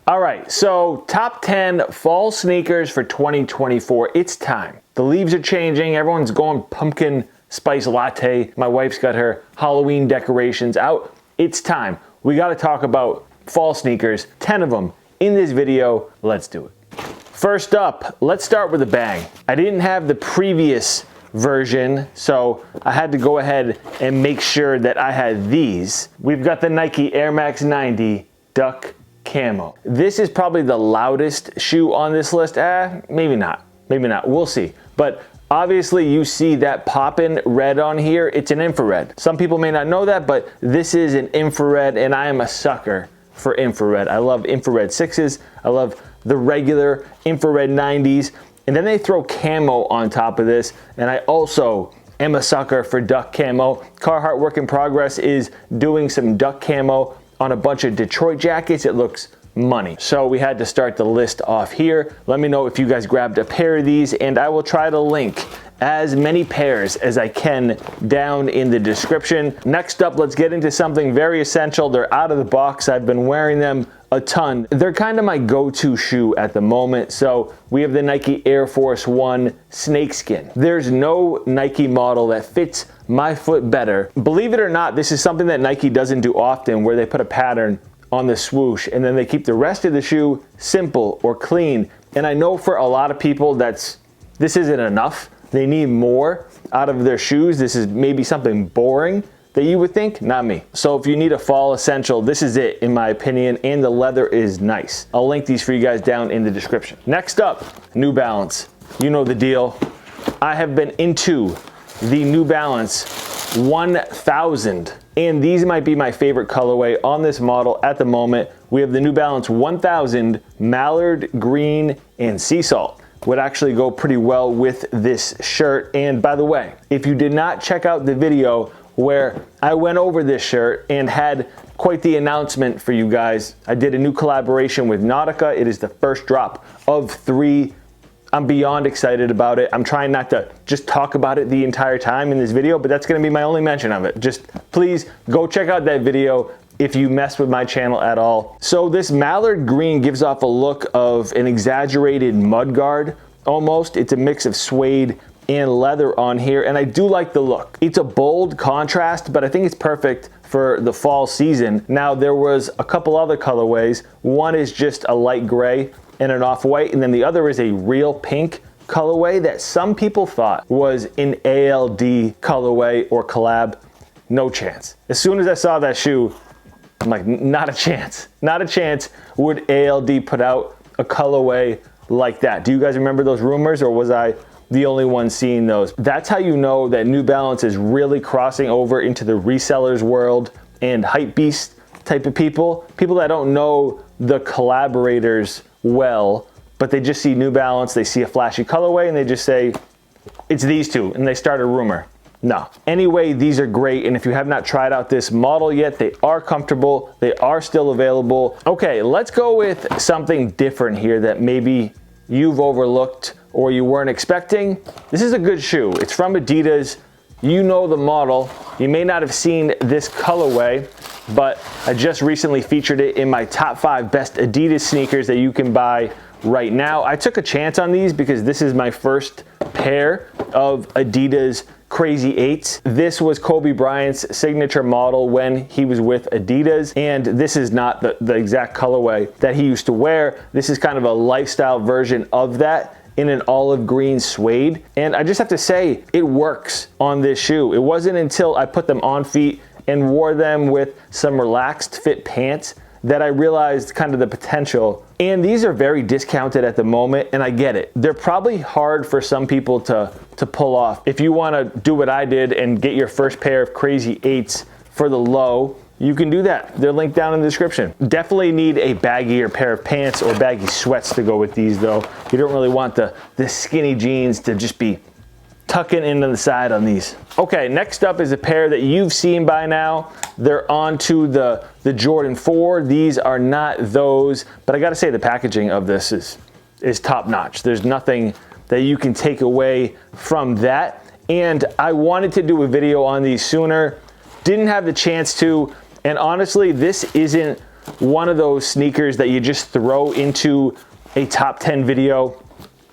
All right, so top 10 fall sneakers for 2024. It's time. The leaves are changing. Everyone's going pumpkin spice latte. My wife's got her Halloween decorations out. It's time. We got to talk about fall sneakers, 10 of them in this video. Let's do it. First up, let's start with a bang. I didn't have the previous version, so I had to go ahead and make sure that I had these. We've got the Nike Air Max 90 Duck Camo. This is probably the loudest shoe on this list. Maybe not. Maybe not. We'll see. But obviously you see that poppin' red on here. It's an infrared. Some people may not know that, but this is an infrared, and I am a sucker for infrared. I love infrared 6s. I love the regular infrared 90s. And then they throw camo on top of this, and I also am a sucker for duck camo. Carhartt Work in Progress is doing some duck camo on a bunch of Detroit jackets. It looks money. So we had to start the list off here. Let me know if you guys grabbed a pair of these, and I will try to link as many pairs as I can down in the description. Next up, let's get into something very essential. They're out of the box. I've been wearing them a ton. They're kind of my go-to shoe at the moment. So we have the Nike Air Force 1 Snakeskin. There's no Nike model that fits my foot better. Believe it or not, this is something that Nike doesn't do often, where they put a pattern on the swoosh and then they keep the rest of the shoe simple or clean. And I know for a lot of people this isn't enough. They need more out of their shoes. This is maybe something boring that you would think, not me. So if you need a fall essential, this is it in my opinion, and the leather is nice. I'll link these for you guys down in the description. Next up, New Balance. You know the deal. I have been into the New Balance 1000, and these might be my favorite colorway on this model at the moment. We have the New Balance 1000 Mallard Green and Sea Salt. Would actually go pretty well with this shirt. And by the way, if you did not check out the video where I went over this shirt and had quite the announcement for you guys, I did a new collaboration with Nautica. It is the first drop of 3. I'm beyond excited about it. I'm trying not to just talk about it the entire time in this video, but that's gonna be my only mention of it. Just please go check out that video if you mess with my channel at all. So this Mallard Green gives off a look of an exaggerated mudguard almost. It's a mix of suede and leather on here, and I do like the look. It's a bold contrast, but I think it's perfect for the fall season. Now there was a couple other colorways. One is just a light gray and an off-white, and then the other is a real pink colorway that some people thought was an ALD colorway or collab. No chance. As soon as I saw that shoe, I'm like, not a chance. Not a chance would ALD put out a colorway like that. Do you guys remember those rumors, or was I the only one seeing those? That's how you know that New Balance is really crossing over into the resellers world and hype beast type of people. People that don't know the collaborators well, but they just see New Balance, they see a flashy colorway, and they just say, it's these two, and they start a rumor. No. Anyway, these are great, and if you have not tried out this model yet, they are comfortable, they are still available. Okay, let's go with something different here that maybe you've overlooked or you weren't expecting. This is a good shoe. It's from Adidas. You know the model. You may not have seen this colorway, but I just recently featured it in my top 5 best Adidas sneakers that you can buy right now. I took a chance on these because this is my first pair of Adidas Crazy 8s. This was Kobe Bryant's signature model when he was with Adidas, and this is not the exact colorway that he used to wear. This is kind of a lifestyle version of that in an olive green suede, and I just have to say it works on this shoe. It wasn't until I put them on feet and wore them with some relaxed fit pants that I realized kind of the potential. And these are very discounted at the moment, and I get it. They're probably hard for some people to pull off. If you want to do what I did and get your first pair of Crazy 8s for the low, you can do that. They're linked down in the description. Definitely need a baggier pair of pants or baggy sweats to go with these though. You don't really want the skinny jeans to just be tucking into the side on these. Okay, next up is a pair that you've seen by now. They're on to the Jordan 4. These are not those, but I gotta say the packaging of this is top notch. There's nothing that you can take away from that. And I wanted to do a video on these sooner, didn't have the chance to, and honestly, this isn't one of those sneakers that you just throw into a top 10 video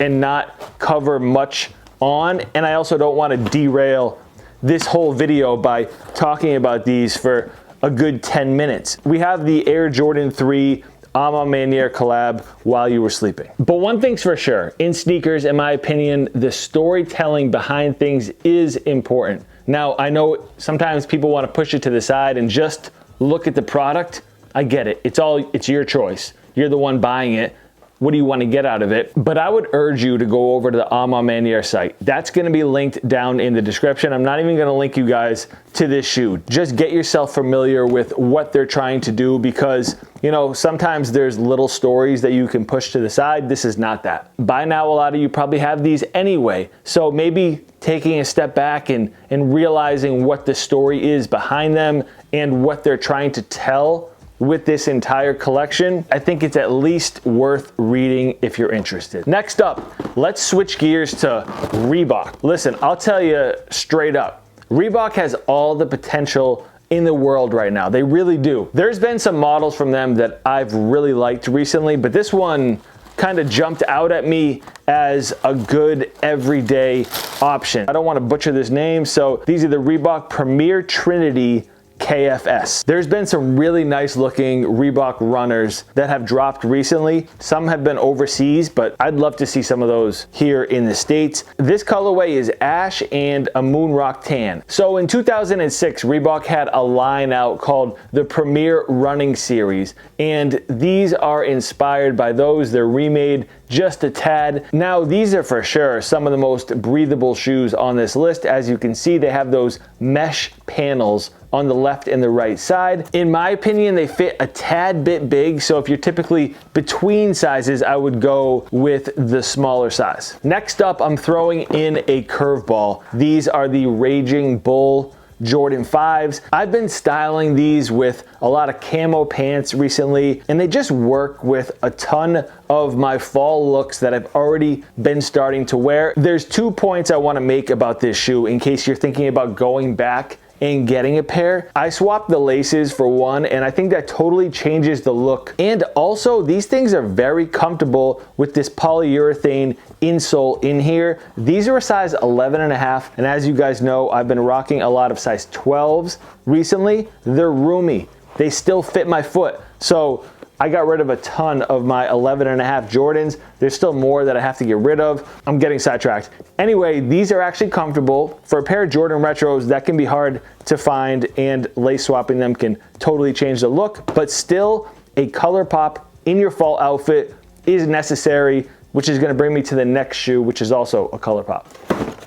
and not cover much on. And I also don't want to derail this whole video by talking about these for a good 10 minutes. We have the Air Jordan 3 Maniere collab while you were sleeping. But one thing's for sure, in sneakers, in my opinion, the storytelling behind things is important. Now, I know sometimes people want to push it to the side and just look at the product. I get it. It's your choice. You're the one buying it. What do you want to get out of it? But I would urge you to go over to the Maniere site. That's going to be linked down in the description. I'm not even going to link you guys to this shoe. Just get yourself familiar with what they're trying to do, because, you know, sometimes there's little stories that you can push to the side. This is not that. By now, a lot of you probably have these anyway. So maybe taking a step back and realizing what the story is behind them and what they're trying to tell with this entire collection, I think it's at least worth reading if you're interested. Next up, let's switch gears to Reebok. Listen, I'll tell you straight up, Reebok has all the potential in the world right now. They really do. There's been some models from them that I've really liked recently, but this one kind of jumped out at me as a good everyday option. I don't want to butcher this name, so these are the Reebok Premiere Trinity KFS. There's been some really nice looking Reebok runners that have dropped recently. Some have been overseas, but I'd love to see some of those here in the States. This colorway is ash and a moon rock tan. So in 2006, Reebok had a line out called the Premiere Running Series, and these are inspired by those. They're remade just a tad. Now, these are for sure some of the most breathable shoes on this list. As you can see, they have those mesh panels on the left and the right side. In my opinion, they fit a tad bit big, so if you're typically between sizes, I would go with the smaller size. Next up, I'm throwing in a curveball. These are the Raging Bull Jordan 5s. I've been styling these with a lot of camo pants recently, and they just work with a ton of my fall looks that I've already been starting to wear. There's 2 points I want to make about this shoe in case you're thinking about going back and getting a pair. I swapped the laces for one, and I think that totally changes the look. And also, these things are very comfortable with this polyurethane insole in here. These are a size 11.5, and as you guys know, I've been rocking a lot of size 12s recently. They're roomy. They still fit my foot. So I got rid of a ton of my 11.5 Jordans. There's still more that I have to get rid of. I'm getting sidetracked. Anyway, these are actually comfortable. For a pair of Jordan Retros, that can be hard to find, and lace swapping them can totally change the look, but still a color pop in your fall outfit is necessary, which is gonna bring me to the next shoe, which is also a color pop.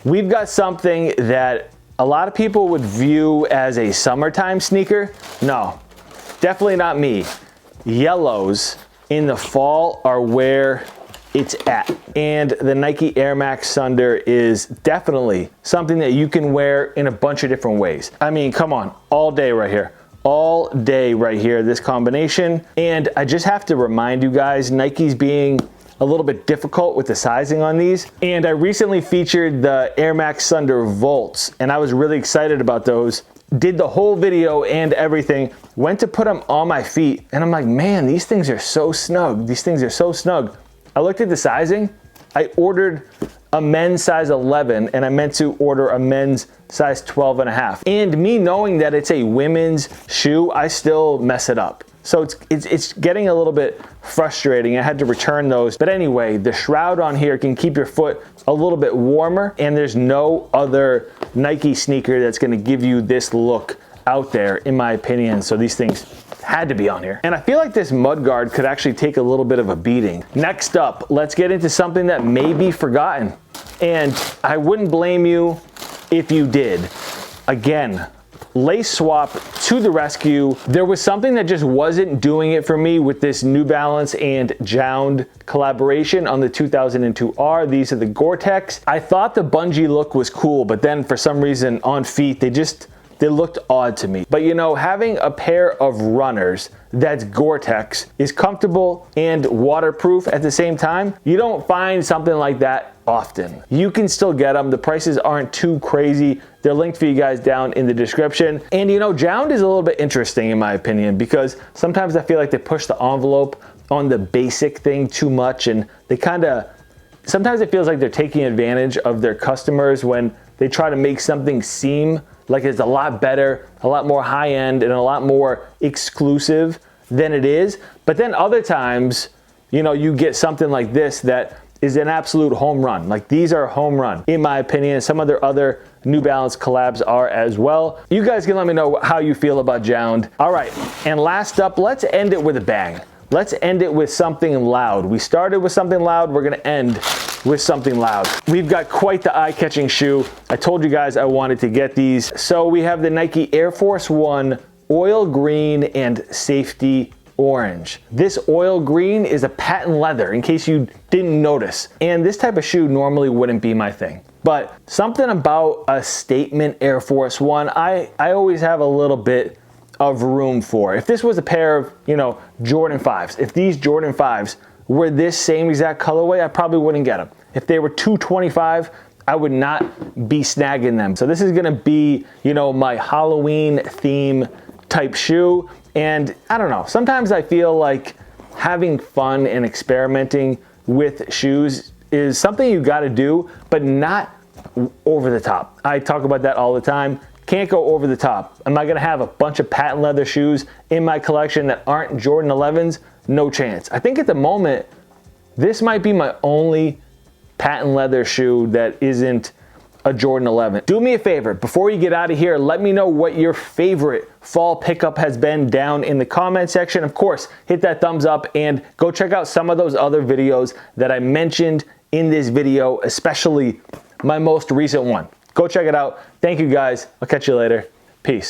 We've got something that a lot of people would view as a summertime sneaker. No, definitely not me. Yellows in the fall are where it's at. And the Nike Air Max Sunder is definitely something that you can wear in a bunch of different ways. I mean, come on, all day right here. All day right here, this combination. And I just have to remind you guys, Nike's being a little bit difficult with the sizing on these. And I recently featured the Air Max Sunder Volts, and I was really excited about those. Did the whole video and everything, went to put them on my feet, and I'm like, man, these things are so snug. These things are so snug. I looked at the sizing. I ordered a men's size 11, and I meant to order a men's size 12.5. And me knowing that it's a women's shoe, I still mess it up. So it's getting a little bit frustrating. I had to return those. But anyway, the shroud on here can keep your foot a little bit warmer, and there's no other Nike sneaker that's gonna give you this look out there, in my opinion. So these things had to be on here. And I feel like this mudguard could actually take a little bit of a beating. Next up, let's get into something that may be forgotten. And I wouldn't blame you if you did. Again, lace swap to the rescue. There was something that just wasn't doing it for me with this New Balance and Jound collaboration on the 2002R. These are the Gore-tex. I thought the bungee look was cool, but then for some reason on feet, they looked odd to me. But you know, having a pair of runners that's Gore-tex is comfortable and waterproof at the same time. You don't find something like that often. You can still get them. The prices aren't too crazy. They're linked for you guys down in the description. And you know, Jound is a little bit interesting in my opinion, because sometimes I feel like they push the envelope on the basic thing too much, and they sometimes it feels like they're taking advantage of their customers when they try to make something seem like it's a lot better, a lot more high-end, and a lot more exclusive than it is. But then other times, you know, you get something like this that is an absolute home run. Like, these are home run, in my opinion. Some of their other New Balance collabs are as well. You guys can let me know how you feel about Jound. All right, and last up, let's end it with a bang. Let's end it with something loud. We started with something loud, we're gonna end with something loud. We've got quite the eye-catching shoe. I told you guys I wanted to get these. So we have the Nike Air Force 1 Oil Green and Safety Orange. This oil green is a patent leather, in case you didn't notice. And this type of shoe normally wouldn't be my thing. But something about a statement Air Force 1, I always have a little bit of room for. If this was a pair of, you know, Jordan 5s, if these Jordan 5s were this same exact colorway, I probably wouldn't get them. If they were $225, I would not be snagging them. So this is gonna be, you know, my Halloween theme type shoe. And I don't know, sometimes I feel like having fun and experimenting with shoes is something you gotta do, but not over the top. I talk about that all the time. Can't go over the top. Am I gonna have a bunch of patent leather shoes in my collection that aren't Jordan 11s? No chance. I think at the moment, this might be my only patent leather shoe that isn't a Jordan 11. Do me a favor, before you get out of here, let me know what your favorite fall pickup has been down in the comment section. Of course, hit that thumbs up and go check out some of those other videos that I mentioned in this video, especially my most recent one. Go check it out. Thank you guys. I'll catch you later. Peace.